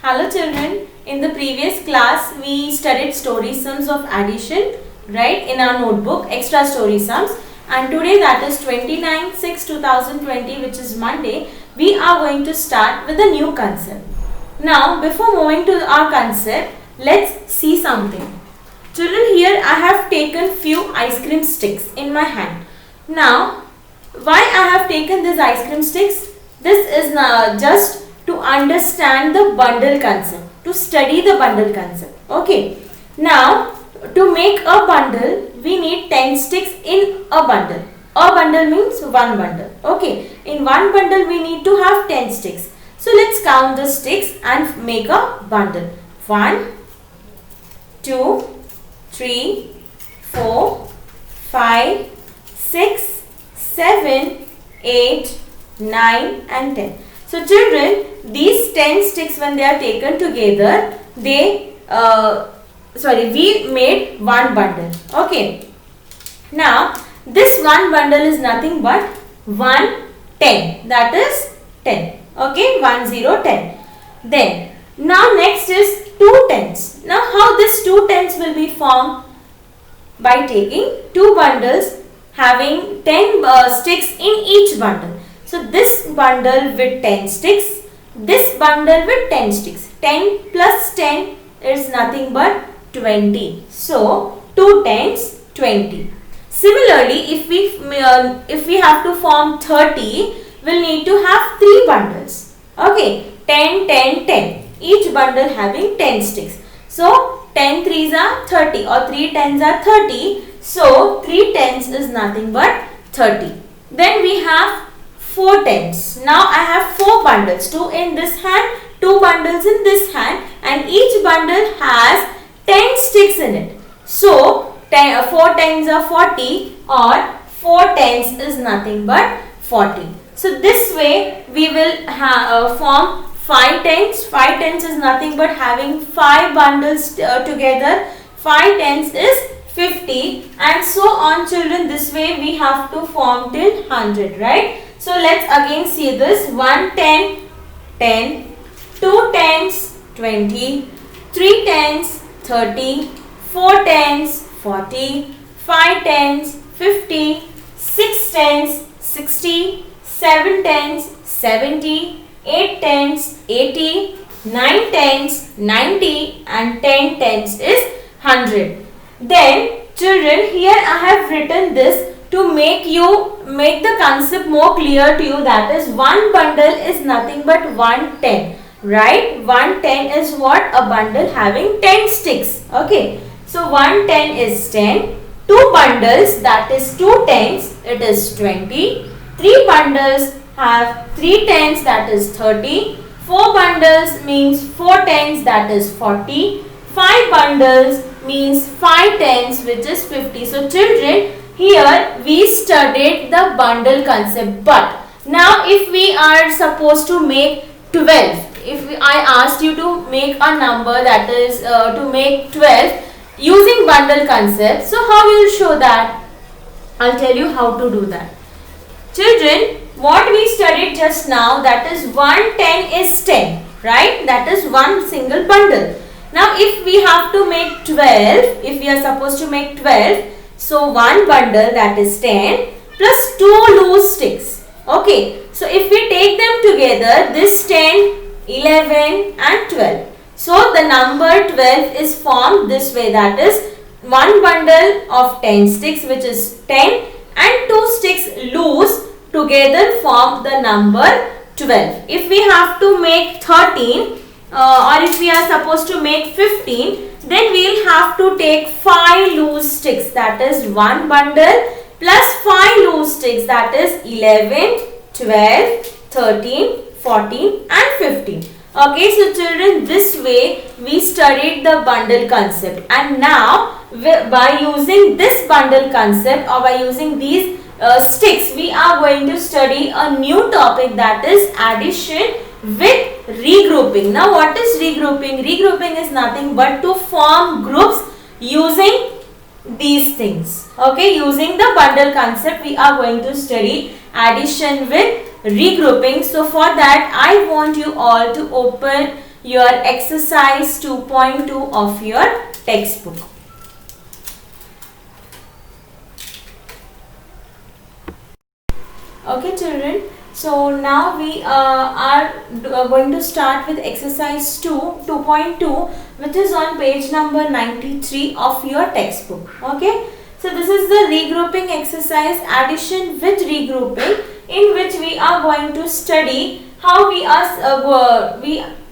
Hello children, in the previous class we studied story sums of addition, right, in our notebook, extra story sums, and today, that is 29/6/2020, which is Monday, we are going to start with a new concept. Now before moving to our concept, let's see something. Children, here I have taken few ice cream sticks in my hand. Now why I have taken these ice cream sticks? This is just to understand the bundle concept, to study the bundle concept. Okay. Now, to make a bundle, we need 10 sticks in a bundle. A bundle means one bundle. Okay. In one bundle, we need to have 10 sticks. So, let's count the sticks and make a bundle. 1, 2, 3, 4, 5, 6, 7, 8, 9 and 10. So children, these 10 sticks, when they are taken together, we made one bundle. Okay. Now this one bundle is nothing but 1, 10. That is 10. Okay, 1, 0, 10. Then now next is 2 tens. Now how this 2 tens will be formed? By taking two bundles having 10 sticks in each bundle. So this bundle with 10 sticks, this bundle with 10 sticks. 10 plus 10 is nothing but 20. So 2 tens, 20. Similarly, if we have to form 30, we'll need to have 3 bundles. Okay, 10, 10, 10. Each bundle having 10 sticks. So 10 threes are 30 or 3 tens are 30. So 3 tens is nothing but 30. Then we have 4 tens. Now I have 4 bundles. 2 in this hand, 2 bundles in this hand, and each bundle has 10 sticks in it. So 4 tens are 40 or 4 tens is nothing but 40. So this way we will form 5 tens. 5 tens is nothing but having 5 bundles together. 5 tens is 50 and so on children. This way we have to form till 100, right? So let's again see this. 1 10, 10, 2 tens, 20, 3 tens, 30, 4 tens, 40, 5 tens, 50, 6 tens, 60, 7 tens, 70, 8 tens, 80, 9 tens, 90 and 10 tens is 100. Then children, here I have written this to make the concept more clear to you. That is, one bundle is nothing but 1 10, right? 1 10 is what? A bundle having 10 sticks. Okay. So 1 10 is 10. 2 bundles, that is 2 tens, it is 20. 3 bundles have 3 tens, that is 30. 4 bundles means 4 tens, that is 40. 5 bundles means 5 tens, which is 50. So children, here we studied the bundle concept, but now if we are supposed to make 12, I asked you to make a number, that is to make 12 using bundle concept, so how you will show that? I'll tell you how to do that. Children, what we studied just now, that is 1 10 is 10, right? That is one single bundle. Now if we have to make 12, if we are supposed to make 12, so one bundle, that is 10 plus 2 loose sticks. Okay, so if we take them together, this 10, 11 and 12. So the number 12 is formed this way, that is one bundle of 10 sticks, which is 10, and 2 sticks loose together form the number 12. If we have to make 13 or if we are supposed to make 15, then we will have to take 5 loose sticks, that is one bundle plus 5 loose sticks, that is 11, 12, 13, 14 and 15. Okay, so children, this way we studied the bundle concept, and now by using this bundle concept or by using these sticks, we are going to study a new topic, that is addition with regrouping. Now what is regrouping? Regrouping is nothing but to form groups using these things. Okay, using the bundle concept, we are going to study addition with regrouping. So for that, I want you all to open your exercise 2.2 of your textbook. Okay children, so now we are going to start with exercise 2.2, which is on page number 93 of your textbook. Okay, so this is the regrouping exercise, addition with regrouping, in which we are going to study how we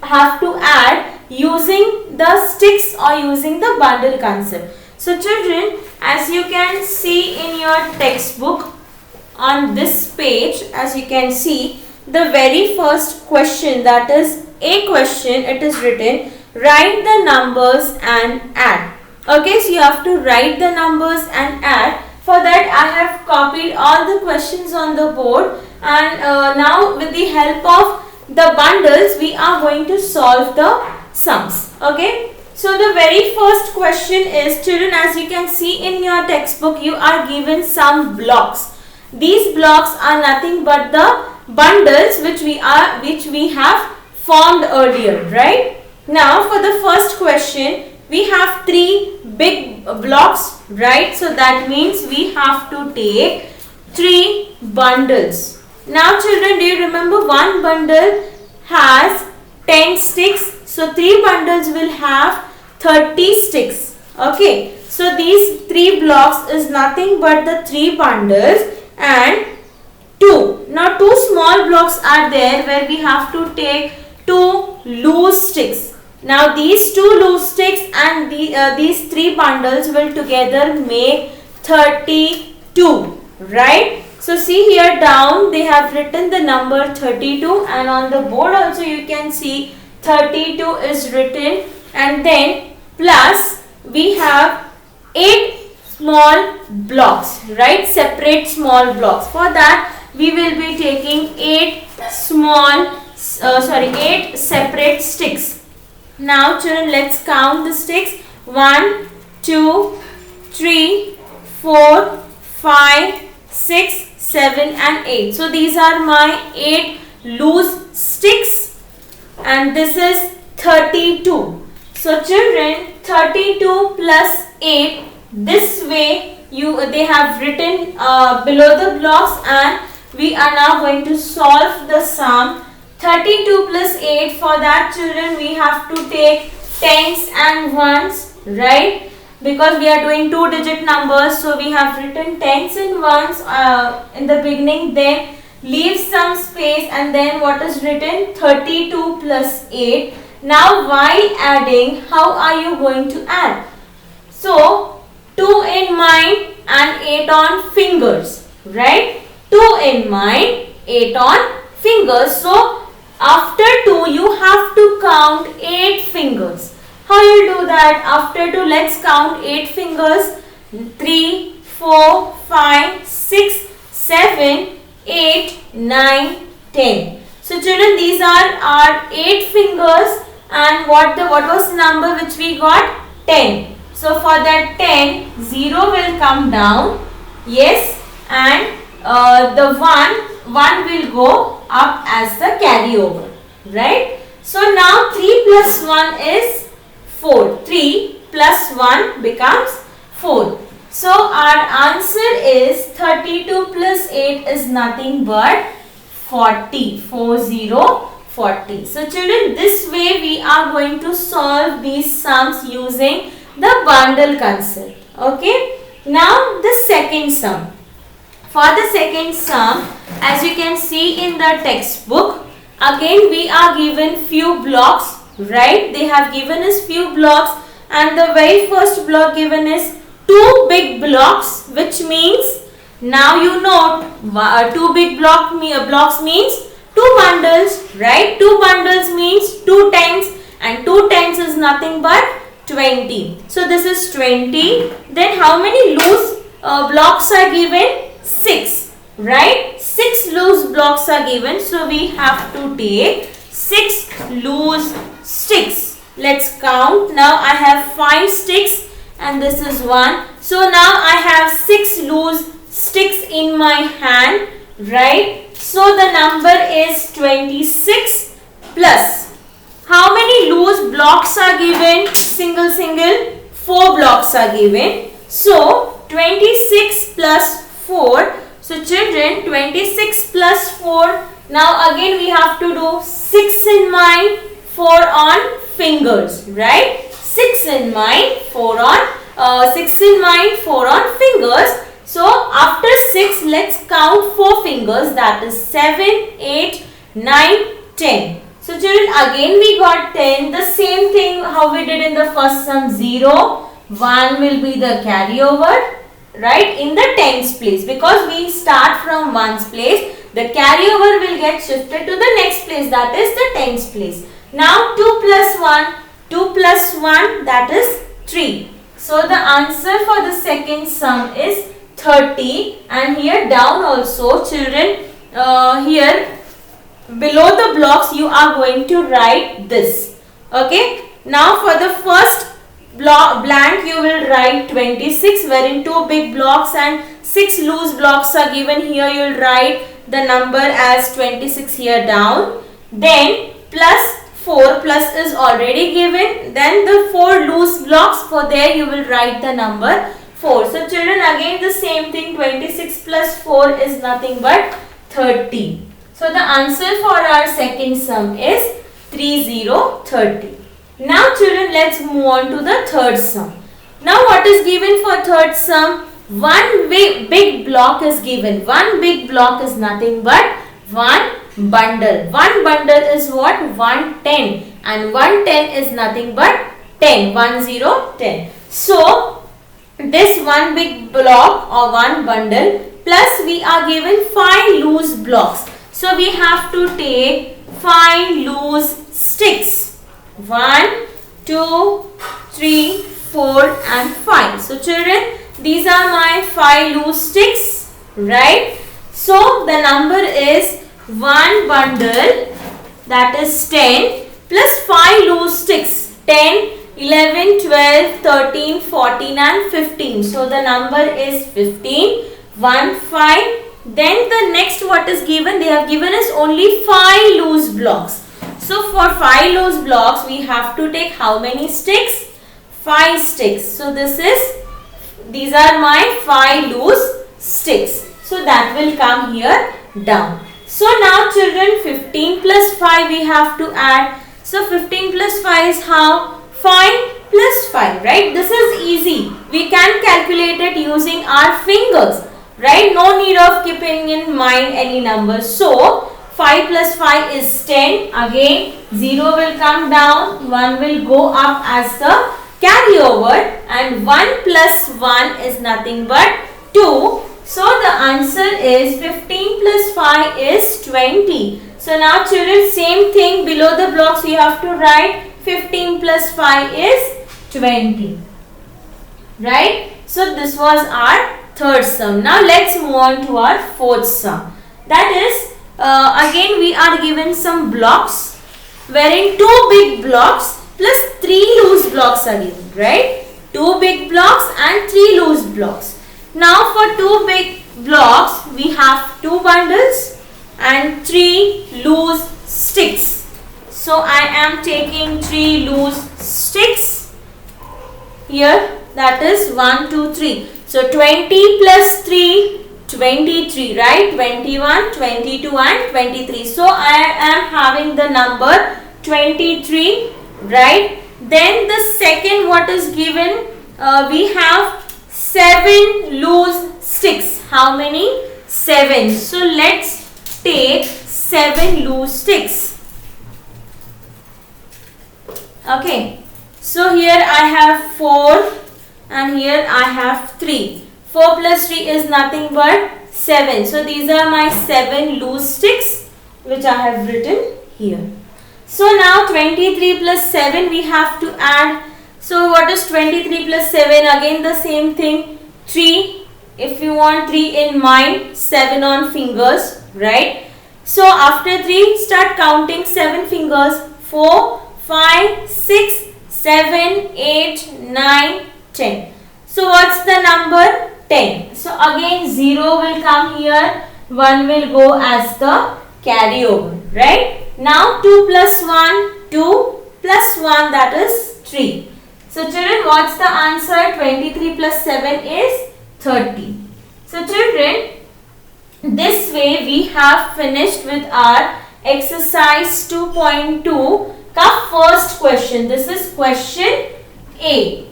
have to add using the sticks or using the bundle concept. So children, as you can see in your textbook, on this page, as you can see, the very first question, that is a question, it is written, write the numbers and add. Okay, so you have to write the numbers and add. For that I have copied all the questions on the board, and now with the help of the bundles we are going to solve the sums. Okay, so the very first question is, children, as you can see in your textbook, you are given some blocks. These blocks are nothing but the bundles which we have formed earlier, right? Now for the first question, we have 3 big blocks, right? So that means we have to take 3 bundles. Now children, do you remember one bundle has 10 sticks? So 3 bundles will have 30 sticks. Okay, so these 3 blocks is nothing but the 3 bundles, and 2. Now 2 small blocks are there where we have to take 2 loose sticks. Now these 2 loose sticks and these 3 bundles will together make 32, right? So see here down they have written the number 32, and on the board also you can see 32 is written, and then plus we have 8 small blocks, right? Separate small blocks. For that we will be taking 8 separate sticks. Now children, let's count the sticks. 1, 2, 3, 4, 5, 6, 7 and 8. So these are my 8 loose sticks, and this is 32. So children, 32 plus 8, this way they have written below the blocks, and we are now going to solve the sum. 32 plus 8, for that children we have to take tens and ones, right? Because we are doing 2-digit numbers, so we have written tens and ones in the beginning, then leave some space, and then what is written? 32 plus 8. Now while adding, how are you going to add? So 2 in mind and 8 on fingers, right? 2 in mind, 8 on fingers. So after 2 you have to count 8 fingers. How you do that? After 2, let's count 8 fingers. 3, 4, 5, 6, 7, 8, 9, 10. So children, these are our 8 fingers, and what was the number which we got? 10. So for that 10, 0 will come down, yes, and the 1 will go up as the carryover, right? So now 3 plus 1 is 4. 3 plus 1 becomes 4. So our answer is 32 plus 8 is nothing but 40. 40. So children, this way we are going to solve these sums using the bundle concept. Okay. Now the second sum. For the second sum, as you can see in the textbook, again we are given few blocks, right? They have given us few blocks, and the very first block given is 2 big blocks, which means now you know 2 big blocks means 2 bundles, right? 2 bundles means 2 tens, and 2 tens is nothing but 20. So this is 20. Then how many loose blocks are given? 6, right? 6 loose blocks are given. So we have to take 6 loose sticks. Let's count. Now I have 5 sticks and this is 1. So now I have 6 loose sticks in my hand, right? So the number is 26 plus. How many blocks are given, single, 4 blocks are given. So 26 plus 4. So children, 26 plus 4. Now again we have to do 6 in mind, 4 on fingers, right? 6 in mind, 4 on 6 in mind, 4 on fingers. So after 6, let's count 4 fingers, that is 7, 8, 9, 10. So children, again we got 10. The same thing how we did in the first sum, 0, 1 will be the carryover, right, in the tens place, because we start from ones place. The carryover will get shifted to the next place, that is the tens place. Now 2 plus 1, 2 plus 1, that is 3. So the answer for the second sum is 30, and here down also children, here below the blocks you are going to write this. Okay. Now for the first blank you will write 26, wherein 2 big blocks and 6 loose blocks are given. Here you will write the number as 26 here down. Then plus 4, plus is already given. Then the 4 loose blocks, for there you will write the number 4. So children, again the same thing, 26 plus 4 is nothing but 30. So the answer for our second sum is 30. Now children, let's move on to the third sum. Now what is given for third sum? One big block is given. One big block is nothing but one bundle. One bundle is what? 110, and 110 is nothing but 10. 10. So this one big block or one bundle, plus we are given 5 loose blocks. So we have to take 5 loose sticks. 1, 2, 3, 4 and 5. So children, these are my 5 loose sticks, right? So the number is one bundle, that is 10, plus 5 loose sticks, 10, 11, 12, 13, 14 and 15. So the number is 15, 1, 5. Then the next what is given, they have given us only 5 loose blocks. So for 5 loose blocks we have to take how many sticks? 5 sticks. So these are my 5 loose sticks. So that will come here down. So now children, 15 plus 5 we have to add. So 15 plus 5 is how? 5 plus 5, right? This is easy. We can calculate it using our fingers, right? No need of keeping in mind any numbers. So 5 plus 5 is 10. Again 0 will come down, 1 will go up as the carryover, and 1 plus 1 is nothing but 2. So the answer is 15 plus 5 is 20. So now children, same thing, below the blocks we have to write 15 plus 5 is 20. Right? So this was our third sum. Now let's move on to our fourth sum. That is, again we are given some blocks, wherein 2 big blocks plus 3 loose blocks are given, right? 2 big blocks and 3 loose blocks. Now for 2 big blocks we have 2 bundles and 3 loose sticks. So I am taking 3 loose sticks here, that is 1, 2, 3. So 20 plus 3, 23, right? 21, 22 and 23. So I am having the number 23, right? Then the second what is given, we have 7 loose sticks. How many? 7. So let's take 7 loose sticks. Okay. So here I have 4 and here I have 3. 4 plus 3 is nothing but 7. So these are my 7 loose sticks which I have written here. So now 23 plus 7 we have to add. So what is 23 plus 7? Again the same thing. 3. If you want 3 in mind, 7 on fingers, right? So after 3, start counting 7 fingers. 4, 5, 6, 7, 8, 9, 10. So what's the number? 10. So again 0 will come here. 1 will go as the carryover, right? Now 2 plus 1, 2 plus 1, that is 3. So children, what's the answer? 23 plus 7 is 30. So children, this way we have finished with our exercise 2.2 का first question. This is question A.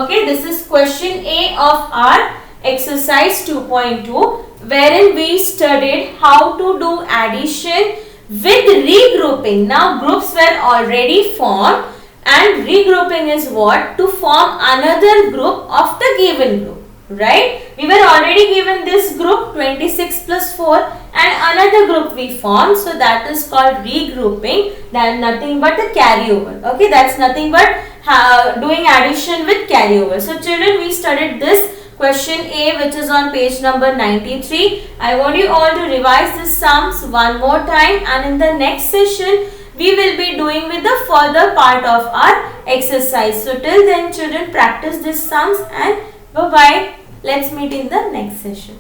Okay, this is question A of our exercise 2.2, wherein we studied how to do addition with regrouping. Now groups were already formed, and regrouping is what? To form another group of the given group, right? We were already given this group 26 plus 4 and another group we formed, so that is called regrouping. That is nothing but a carryover. Okay, that's nothing but doing addition with carryover. So children, we studied this question A, which is on page number 93. I want you all to revise the sums one more time, and in the next session we will be doing with the further part of our exercise. So till then children, practice these sums and bye bye. Let's meet in the next session.